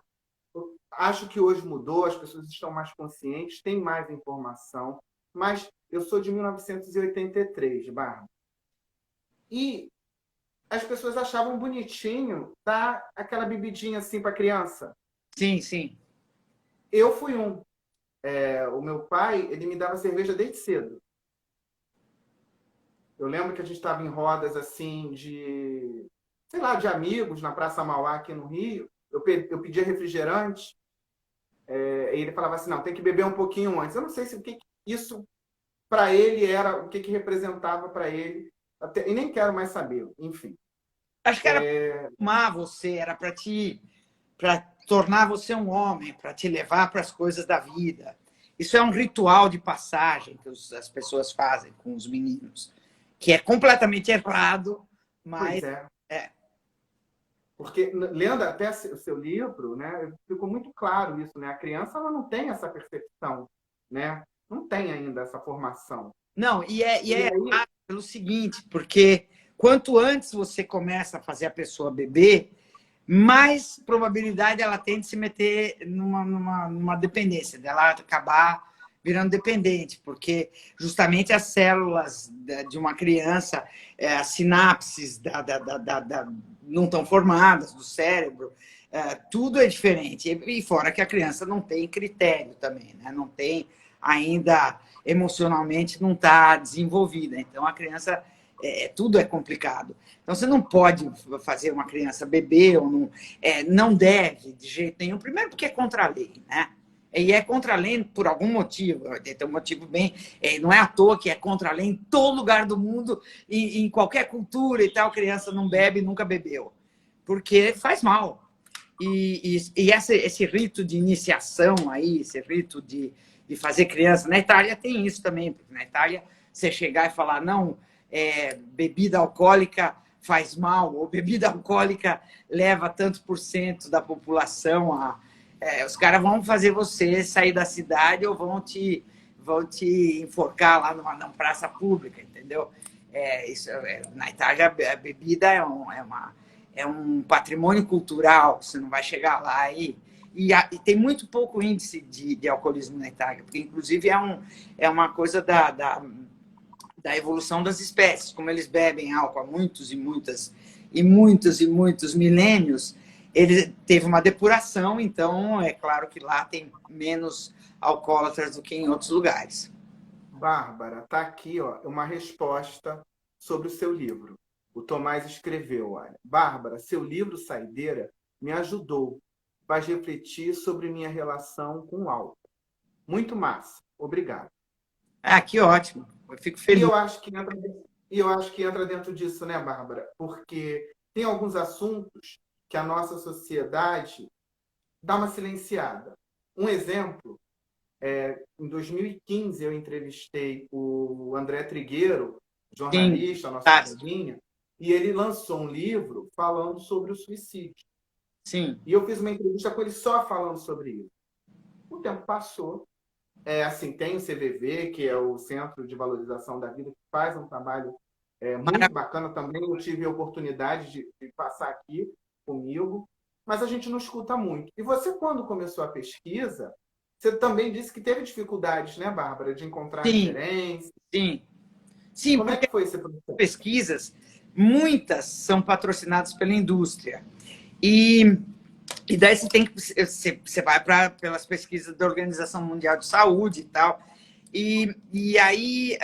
Eu acho que hoje mudou, as pessoas estão mais conscientes, têm mais informação, mas eu sou de 1983, Bárbara. E as pessoas achavam bonitinho dar aquela bebidinha assim para criança. Sim, sim. Eu fui um. O meu pai, ele me dava cerveja desde cedo. Eu lembro que a gente estava em rodas assim de, sei lá, de amigos na Praça Mauá aqui no Rio. Eu pedia refrigerante, e ele falava assim, não, tem que beber um pouquinho antes. Eu não sei se o que isso para ele era, o que representava para ele, até, e nem quero mais saber, enfim. Acho que era para formar você, era para tornar você um homem, para te levar para as coisas da vida. Isso é um ritual de passagem que as pessoas fazem com os meninos, que é completamente errado, mas Pois é. Porque, lendo até o seu livro, né, ficou muito claro isso, né? A criança ela não tem essa percepção, né? Não tem ainda essa formação. Não, e é aí, errado pelo seguinte, porque quanto antes você começa a fazer a pessoa beber, mais probabilidade ela tem de se meter numa dependência, dela acabar virando dependente, porque justamente as células de uma criança, as sinapses não estão formadas do cérebro, tudo é diferente. E fora que a criança não tem critério também, né? Não tem ainda emocionalmente, não está desenvolvida. Então a criança, tudo é complicado. Então, você não pode fazer uma criança beber, ou não deve, de jeito nenhum. Primeiro, porque é contra a lei, né? E é contra a lei por algum motivo. Tem um motivo bem... não é à toa que é contra a lei em todo lugar do mundo, em qualquer cultura e tal, criança não bebe, nunca bebeu. Porque faz mal. E esse rito de iniciação aí, esse rito de fazer criança... Na Itália tem isso também, porque na Itália você chegar e falar, não, bebida alcoólica faz mal, ou bebida alcoólica leva tanto por cento da população a... os caras vão fazer você sair da cidade ou vão te enforcar lá numa praça pública, entendeu? Na Itália, a bebida é um patrimônio cultural, você não vai chegar lá e tem muito pouco índice de alcoolismo na Itália, porque, inclusive, é uma coisa da evolução das espécies. Como eles bebem álcool há muitos e muitos milênios, ele teve uma depuração, então é claro que lá tem menos alcoólatras do que em outros lugares. Bárbara, está aqui uma resposta sobre o seu livro. O Tomás escreveu, olha, Bárbara, seu livro Saideira me ajudou, faz refletir sobre minha relação com o álcool. Muito massa, obrigado. Que ótimo, eu fico feliz. E eu acho que entra dentro disso, né, Bárbara? Porque tem alguns assuntos que a nossa sociedade dá uma silenciada. Um exemplo, em 2015 eu entrevistei o André Trigueiro, jornalista, nosso coleguinha, e ele lançou um livro falando sobre o suicídio. Sim. E eu fiz uma entrevista com ele só falando sobre isso. O tempo passou. Tem o CVV, que é o Centro de Valorização da Vida, que faz um trabalho muito bacana também. Eu tive a oportunidade de passar aqui comigo, mas a gente não escuta muito. E você, quando começou a pesquisa, você também disse que teve dificuldades, né, Bárbara, de encontrar Sim, referências. sim. Sim, Como é porque que foi esse processo? pesquisas, muitas são patrocinadas pela indústria. E, e daí você tem que você vai pelas pesquisas da Organização Mundial de Saúde e tal. E aí,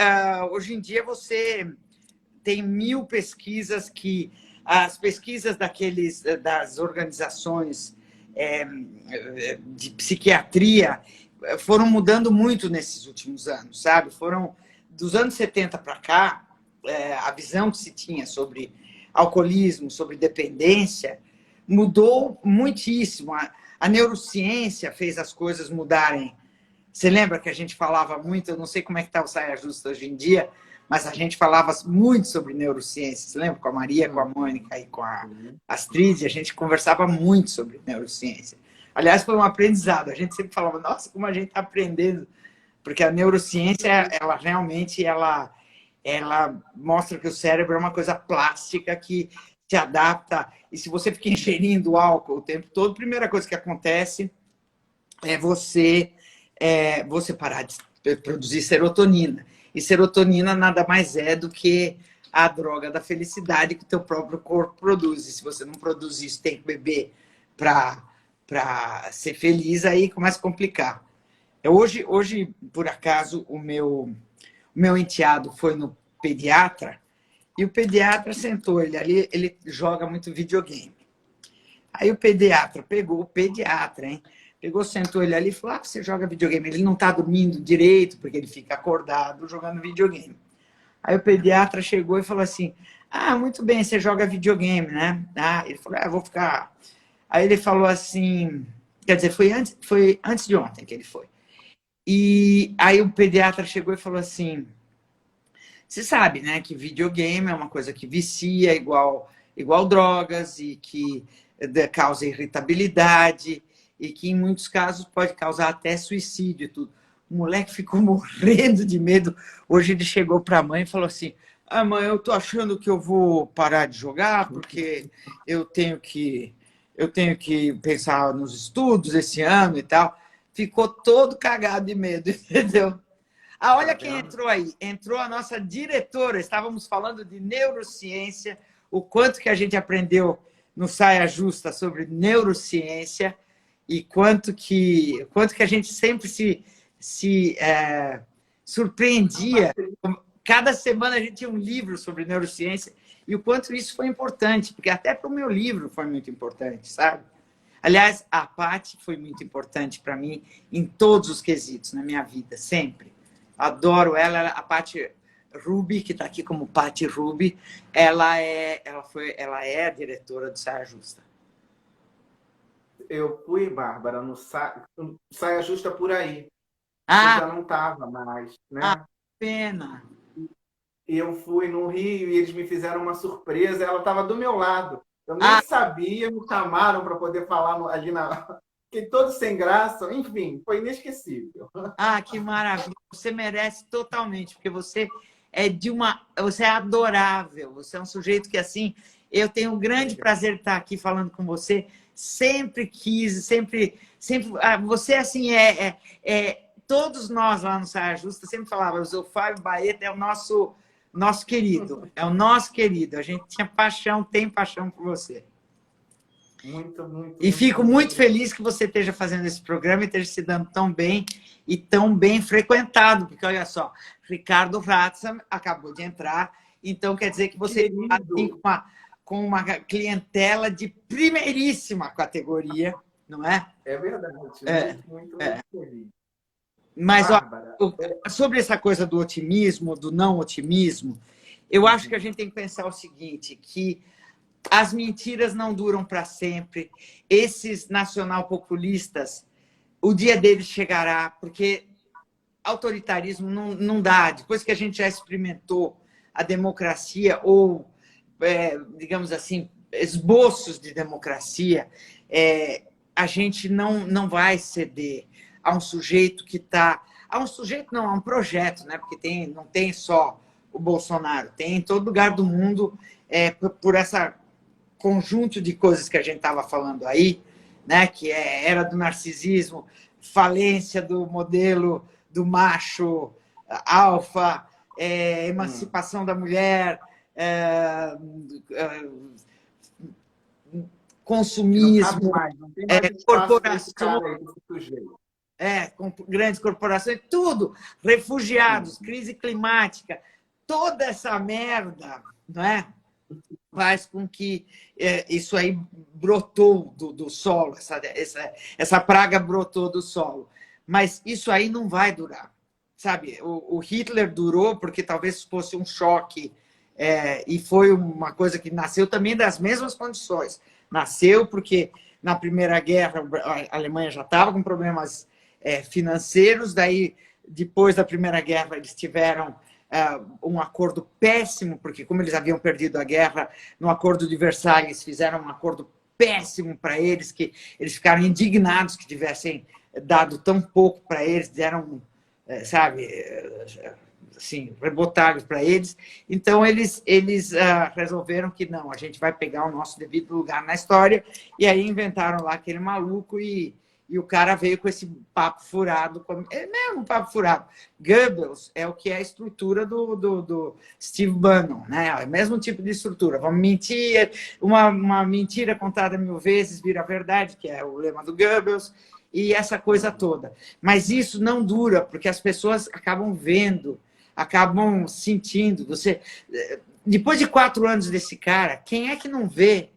hoje em dia, você tem 1000 pesquisas que as pesquisas das organizações de psiquiatria foram mudando muito nesses últimos anos, sabe? Foram dos anos 70 para cá, a visão que se tinha sobre alcoolismo, sobre dependência, mudou muitíssimo. A neurociência fez as coisas mudarem. Você lembra que a gente falava muito, eu não sei como é que está o Saia Justa hoje em dia, mas a gente falava muito sobre neurociência. Você lembra? Com a Maria, com a Mônica e com a Astrid, a gente conversava muito sobre neurociência. Aliás, foi um aprendizado. A gente sempre falava, nossa, como a gente está aprendendo. Porque a neurociência, ela realmente, ela mostra que o cérebro é uma coisa plástica que se adapta. E se você fica ingerindo álcool o tempo todo, a primeira coisa que acontece é você parar de produzir serotonina. E serotonina nada mais é do que a droga da felicidade que o teu próprio corpo produz. E se você não produz isso, tem que beber para ser feliz, aí começa a complicar. Hoje, por acaso, o meu enteado foi no pediatra e o pediatra sentou ele ali, ele joga muito videogame. Aí o pediatra pegou, o pediatra, hein? Pegou, sentou ele ali e falou, você joga videogame. Ele não está dormindo direito, porque ele fica acordado jogando videogame. Aí o pediatra chegou e falou assim, muito bem, você joga videogame, né? Ele falou, eu vou ficar... Aí ele falou assim, quer dizer, foi antes de ontem que ele foi. E aí o pediatra chegou e falou assim, você sabe, né, que videogame é uma coisa que vicia igual drogas e que causa irritabilidade e que em muitos casos pode causar até suicídio e tudo. O moleque ficou morrendo de medo. Hoje ele chegou para a mãe e falou assim, mãe, eu tô achando que eu vou parar de jogar porque eu tenho que pensar nos estudos esse ano e tal. Ficou todo cagado de medo, entendeu? Olha quem entrou aí. Entrou a nossa diretora. Estávamos falando de neurociência, o quanto que a gente aprendeu no Saia Justa sobre neurociência e quanto que a gente sempre se surpreendia. Cada semana a gente tinha um livro sobre neurociência e o quanto isso foi importante, porque até para o meu livro foi muito importante, sabe? Aliás, a Paty foi muito importante para mim em todos os quesitos na minha vida, sempre. Adoro ela, a Paty Ruby, que está aqui como Paty Ruby, ela é a diretora do Saia Justa. Eu fui, Bárbara, no Saia Justa por aí. Eu já não estava mais, né? Pena. E eu fui no Rio e eles me fizeram uma surpresa. Ela estava do meu lado. Eu nem sabia, me chamaram para poder falar ali na... Fiquei todo sem graça. Enfim, foi inesquecível. Que maravilha. Você merece totalmente, porque você você é adorável. Você é um sujeito que, assim, eu tenho um grande prazer de estar aqui falando com você. Sempre quis, sempre... Você, assim, todos nós lá no Saia Justa sempre falávamos, o Fábio Baeta é o nosso querido. É o nosso querido. A gente tinha paixão, tem paixão por você. E fico muito feliz que você esteja fazendo esse programa e esteja se dando tão bem e tão bem frequentado, porque olha só, Ricardo Ratzam acabou de entrar, então quer dizer que você está assim, com uma clientela de primeiríssima categoria, não é? É verdade, muito feliz. Mas sobre essa coisa do otimismo, do não otimismo, eu acho que a gente tem que pensar o seguinte, que as mentiras não duram para sempre. Esses nacional-populistas, o dia deles chegará, porque autoritarismo não dá. Depois que a gente já experimentou a democracia, ou, digamos assim, esboços de democracia, a gente não vai ceder a um sujeito que está... A um sujeito não, a um projeto, né? Porque não tem só o Bolsonaro, tem em todo lugar do mundo, por essa conjunto de coisas que a gente estava falando aí, né, que era do narcisismo, falência do modelo do macho alfa, emancipação da mulher, consumismo, não tem mais espaço para esse cara aí, esse sujeito. Com grandes corporações, tudo, refugiados, crise climática, toda essa merda, não é? Faz com que isso aí brotou do solo, essa praga brotou do solo. Mas isso aí não vai durar, sabe? O Hitler durou porque talvez fosse um choque, e foi uma coisa que nasceu também das mesmas condições. Nasceu porque na Primeira Guerra a Alemanha já estava com problemas financeiros, daí depois da Primeira Guerra eles tiveram um acordo péssimo, porque como eles haviam perdido a guerra, no Acordo de Versalhes fizeram um acordo péssimo para eles, que eles ficaram indignados que tivessem dado tão pouco para eles, deram, sabe, assim, rebotalhos para eles. Então, eles resolveram que não, a gente vai pegar o nosso devido lugar na história, e aí inventaram lá aquele maluco e o cara veio com esse papo furado. É mesmo um papo furado. Goebbels é o que é a estrutura do Steve Bannon, né? É o mesmo tipo de estrutura. Vamos mentir, uma mentira contada 1000 vezes vira verdade, que é o lema do Goebbels, e essa coisa toda. Mas isso não dura, porque as pessoas acabam vendo, acabam sentindo. Depois de 4 anos desse cara, quem é que não vê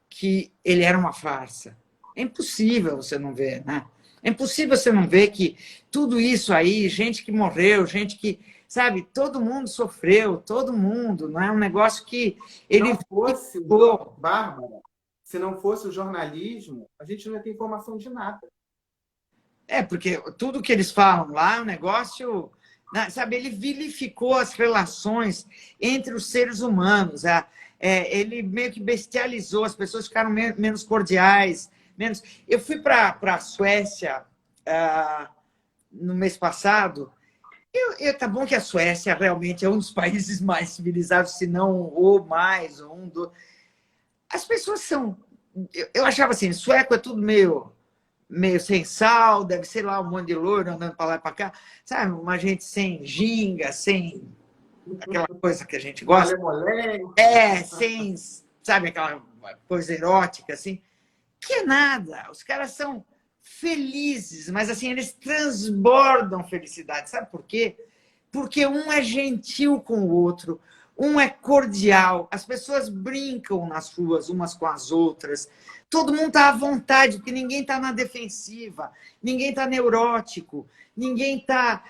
que ele era uma farsa? É impossível você não ver, né? É impossível você não ver que tudo isso aí, gente que morreu, gente que, sabe, todo mundo sofreu, todo mundo, não é um negócio que ele... Bárbara, se não fosse o jornalismo, a gente não ia ter informação de nada. Porque tudo que eles falam lá é um negócio, sabe, ele vilificou as relações entre os seres humanos, ele meio que bestializou, as pessoas ficaram menos cordiais, menos... Eu fui para a Suécia no mês passado. Tá bom que a Suécia realmente é um dos países mais civilizados, se não o mais, ou As pessoas são... Eu achava assim, sueco é tudo meio sem sal, deve ser lá um monte de loiro andando para lá e para cá, sabe? Uma gente sem ginga, sem aquela coisa que a gente gosta. Sem, sabe, aquela coisa erótica, assim. Que é nada. Os caras são felizes, mas assim, eles transbordam felicidade. Sabe por quê? Porque um é gentil com o outro, um é cordial, as pessoas brincam nas ruas umas com as outras, todo mundo está à vontade, porque ninguém está na defensiva, ninguém está neurótico, ninguém está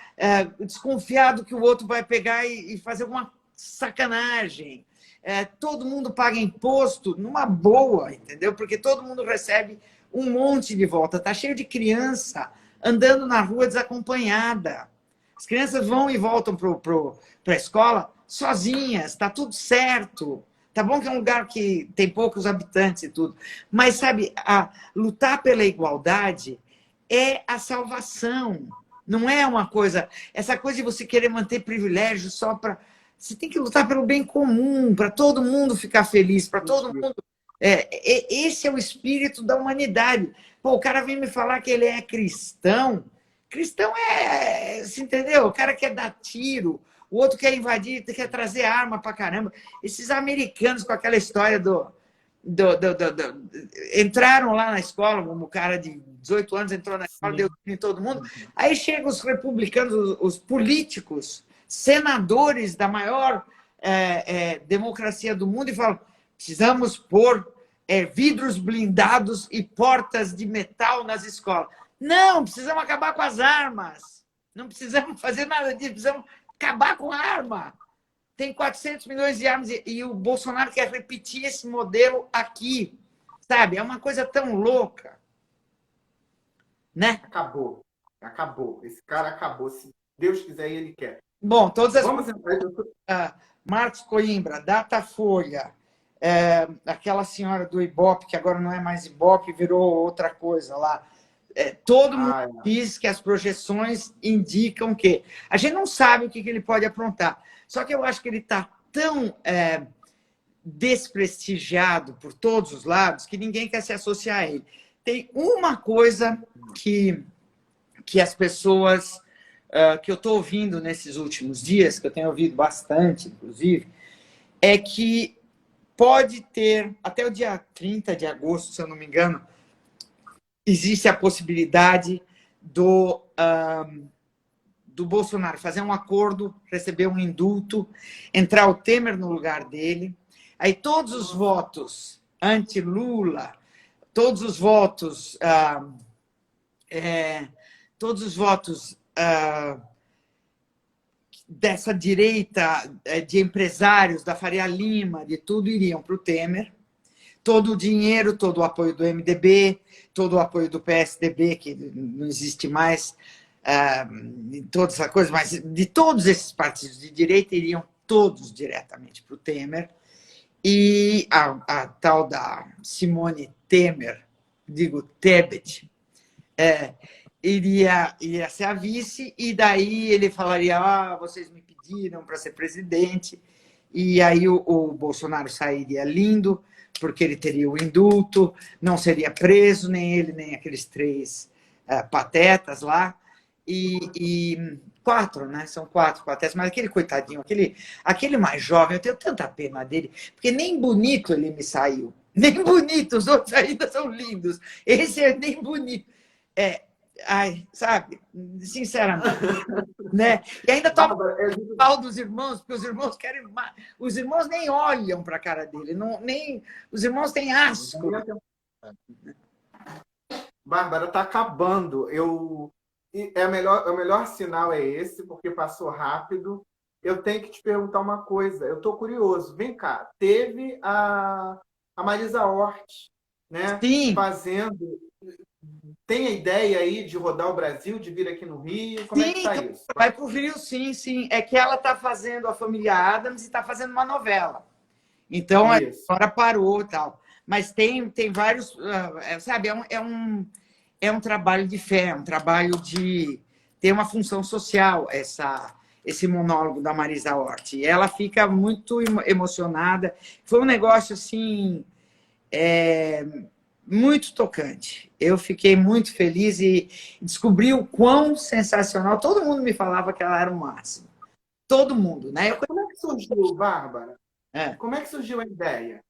desconfiado que o outro vai pegar e fazer alguma sacanagem. Todo mundo paga imposto numa boa, entendeu? Porque todo mundo recebe um monte de volta. Está cheio de criança andando na rua desacompanhada. As crianças vão e voltam para a escola sozinhas, está tudo certo. Tá bom que é um lugar que tem poucos habitantes e tudo, mas, sabe, lutar pela igualdade é a salvação. Não é uma coisa... Essa coisa de você querer manter privilégio só para... Você tem que lutar pelo bem comum, para todo mundo ficar feliz, para todo mundo... Esse é o espírito da humanidade. Pô, o cara vem me falar que ele é cristão. Cristão você entendeu? O cara quer dar tiro, o outro quer invadir, quer trazer arma pra caramba. Esses americanos com aquela história entraram lá na escola, um cara de 18 anos entrou na escola, deu tiro em todo mundo. Aí chegam os republicanos, os políticos, senadores da maior democracia do mundo e falam: precisamos pôr vidros blindados e portas de metal nas escolas. Não, precisamos acabar com as armas. Não precisamos fazer nada disso, precisamos acabar com a arma. Tem 400 milhões de armas e o Bolsonaro quer repetir esse modelo aqui. Sabe? É uma coisa tão louca. Né? Acabou. Esse cara acabou. Se Deus quiser, ele quer. Bom, todas as... Marcos Coimbra, Datafolha, aquela senhora do Ibope, que agora não é mais Ibope, virou outra coisa lá. Todo mundo diz que as projeções indicam que... A gente não sabe o que ele pode aprontar. Só que eu acho que ele está tão desprestigiado por todos os lados que ninguém quer se associar a ele. Tem uma coisa que que as pessoas, que eu estou ouvindo nesses últimos dias, que eu tenho ouvido bastante, inclusive, é que pode ter, até o dia 30 de agosto, se eu não me engano, existe a possibilidade do Bolsonaro fazer um acordo, receber um indulto, entrar o Temer no lugar dele, aí todos os votos anti-Lula, todos os votos dessa direita de empresários, da Faria Lima, de tudo, iriam para o Temer. Todo o dinheiro, todo o apoio do MDB, todo o apoio do PSDB, que não existe mais, toda essa coisa, mas de todos esses partidos de direita iriam todos diretamente para o Temer. E a tal da Simone Temer, digo Tebet, iria ser a vice, e daí ele falaria: vocês me pediram para ser presidente, e aí o Bolsonaro sairia lindo, porque ele teria o indulto, não seria preso, nem ele, nem aqueles 3 patetas lá, e 4, né? São 4 patetas, mas aquele coitadinho, aquele mais jovem, eu tenho tanta pena dele, porque nem bonito ele me saiu, nem bonito, os outros ainda são lindos, esse é nem bonito. Ai, sabe, sinceramente, né? E ainda toma o pau dos irmãos, porque os irmãos querem. Os irmãos nem olham para a cara dele, nem os irmãos têm asco. Bárbara, está acabando. O melhor sinal é esse, porque passou rápido. Eu tenho que te perguntar uma coisa. Eu estou curioso. Vem cá, teve a Marisa Hort, né? Sim. Fazendo. Tem a ideia aí de rodar o Brasil, de vir aqui no Rio? Como é que está isso? Vai para o Rio, sim, sim. É que ela está fazendo a família Adams e está fazendo uma novela. Então, agora parou e tal. Mas tem vários... Sabe, é um trabalho de fé, é um trabalho de... Tem uma função social, esse monólogo da Marisa Hort. E ela fica muito emocionada. Foi um negócio, assim... muito tocante. Eu fiquei muito feliz e descobri o quão sensacional. Todo mundo me falava que ela era o máximo. Todo mundo, né? Como é que surgiu, Bárbara? Como é que surgiu a ideia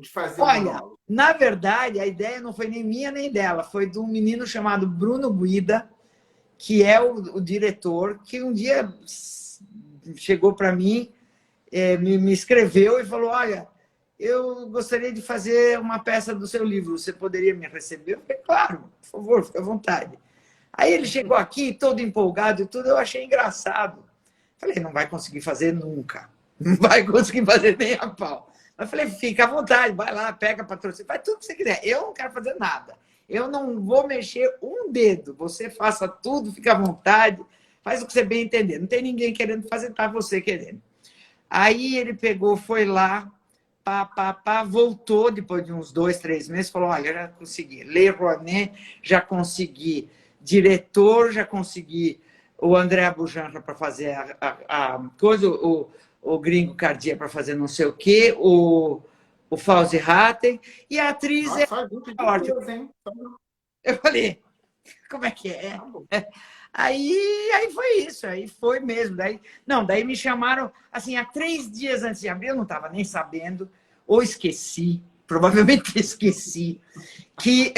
de fazer monólogo? Na verdade, a ideia não foi nem minha nem dela. Foi de um menino chamado Bruno Guida, que é o diretor, que um dia chegou para mim, me escreveu e falou: olha, eu gostaria de fazer uma peça do seu livro, você poderia me receber? Eu falei: claro, por favor, fique à vontade. Aí ele chegou aqui, todo empolgado e tudo, eu achei engraçado. Falei: não vai conseguir fazer nunca, não vai conseguir fazer nem a pau. Mas falei: fica à vontade, vai lá, pega patrocínio, faz tudo que você quiser. Eu não quero fazer nada, eu não vou mexer um dedo, você faça tudo, fica à vontade, faz o que você bem entender. Não tem ninguém querendo fazer, tá você querendo. Aí ele pegou, foi lá, voltou depois de uns 2, 3 meses, falou: olha, já consegui Lei Rouanet, já consegui diretor, já consegui o André Abujanra para fazer a coisa, o Gringo Cardia para fazer não sei o quê, o Fauzi Hatten, e a atriz Eu falei: como é que é? Aí foi isso, aí foi mesmo. Daí me chamaram, assim, há 3 dias antes de abrir, eu não estava nem sabendo, ou esqueci, provavelmente esqueci, que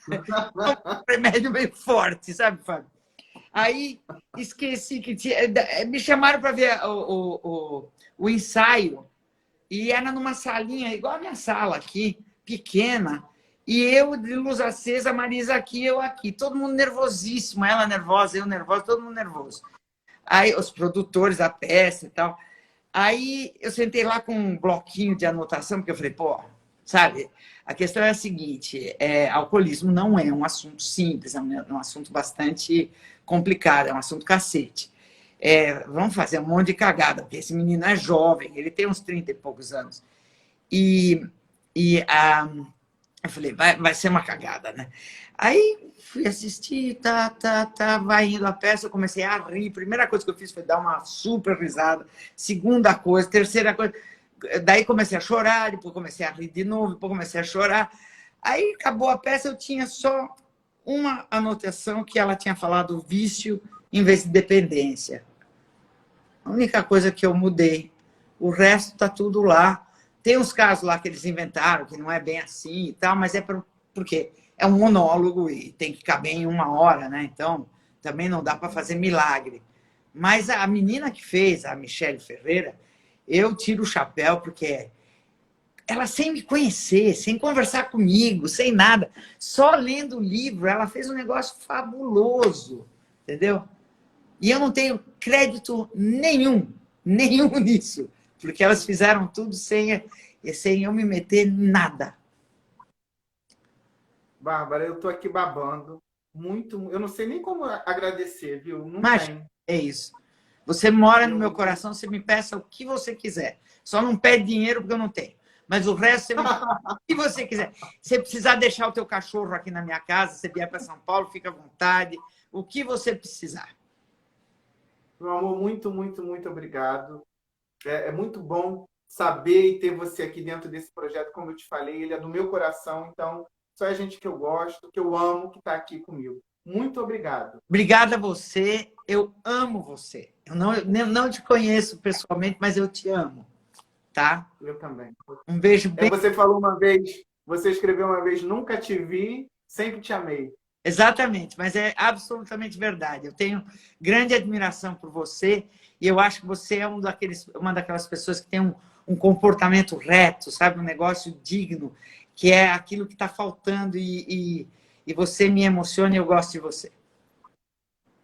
um remédio meio forte, sabe, Fábio? Aí esqueci que tinha... Me chamaram para ver o ensaio, e era numa salinha, igual a minha sala aqui, pequena, e eu de luz acesa, a Marisa aqui, eu aqui. Todo mundo nervosíssimo, ela nervosa, eu nervosa, todo mundo nervoso. Aí os produtores da peça e tal. Aí eu sentei lá com um bloquinho de anotação, porque eu falei: pô, sabe, a questão é a seguinte, alcoolismo não é um assunto simples, é um assunto bastante complicado, é um assunto cacete. Vamos fazer um monte de cagada, porque esse menino é jovem, ele tem uns 30 e poucos anos. Eu falei: vai ser uma cagada, né? Aí fui assistir, vai indo a peça, eu comecei a rir. Primeira coisa que eu fiz foi dar uma super risada. Segunda coisa, terceira coisa, daí comecei a chorar, depois comecei a rir de novo, depois comecei a chorar. Aí acabou a peça, eu tinha só uma anotação que ela tinha falado vício em vez de dependência. A única coisa que eu mudei. O resto está tudo lá. Tem uns casos lá que eles inventaram, que não é bem assim e tal, mas é porque é um monólogo e tem que caber em 1 hora, né? Então, também não dá para fazer milagre. Mas a menina que fez, a Michelle Ferreira, eu tiro o chapéu, porque ela, sem me conhecer, sem conversar comigo, sem nada, só lendo o livro, ela fez um negócio fabuloso, entendeu? E eu não tenho crédito nenhum nisso, porque elas fizeram tudo sem eu me meter em nada. Bárbara, eu tô aqui babando. Muito. Eu não sei nem como agradecer, viu? Não Mas tem. é isso. Você mora no meu Eu... coração, você me peça o que você quiser. Só não pede dinheiro porque eu não tenho. Mas o resto você me pede o que você quiser. Se precisar deixar o teu cachorro aqui na minha casa, se vier para São Paulo, fica à vontade. O que você precisar. Meu amor, muito, muito, muito obrigado. É muito bom saber e ter você aqui dentro desse projeto, como eu te falei, ele é do meu coração, então só é gente que eu gosto, que eu amo, que está aqui comigo. Muito obrigado. Obrigada a você. Eu amo você. Eu não te conheço pessoalmente, mas eu te amo. Tá? Eu também. Um beijo bem. Você falou uma vez, você escreveu uma vez, nunca te vi, sempre te amei. Exatamente, mas é absolutamente verdade. Eu tenho grande admiração por você e eu acho que você é uma daquelas pessoas que tem um comportamento reto, sabe? Um negócio digno, que é aquilo que está faltando e você me emociona e eu gosto de você.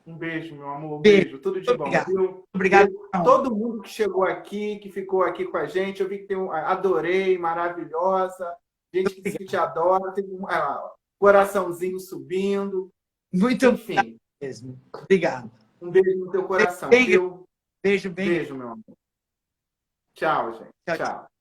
Um beijo, meu amor. Um Beijo. beijo. Tudo de bom, Obrigado. viu? Obrigado. Todo mundo que chegou aqui, que ficou aqui com a gente, eu vi que adorei, maravilhosa. Gente que te adora, tem coraçãozinho subindo. Muito Enfim. obrigado mesmo. Obrigado. Um beijo no teu coração, viu? Beijo bem. Beijo, meu amor. Tchau, gente. Tchau. Tchau.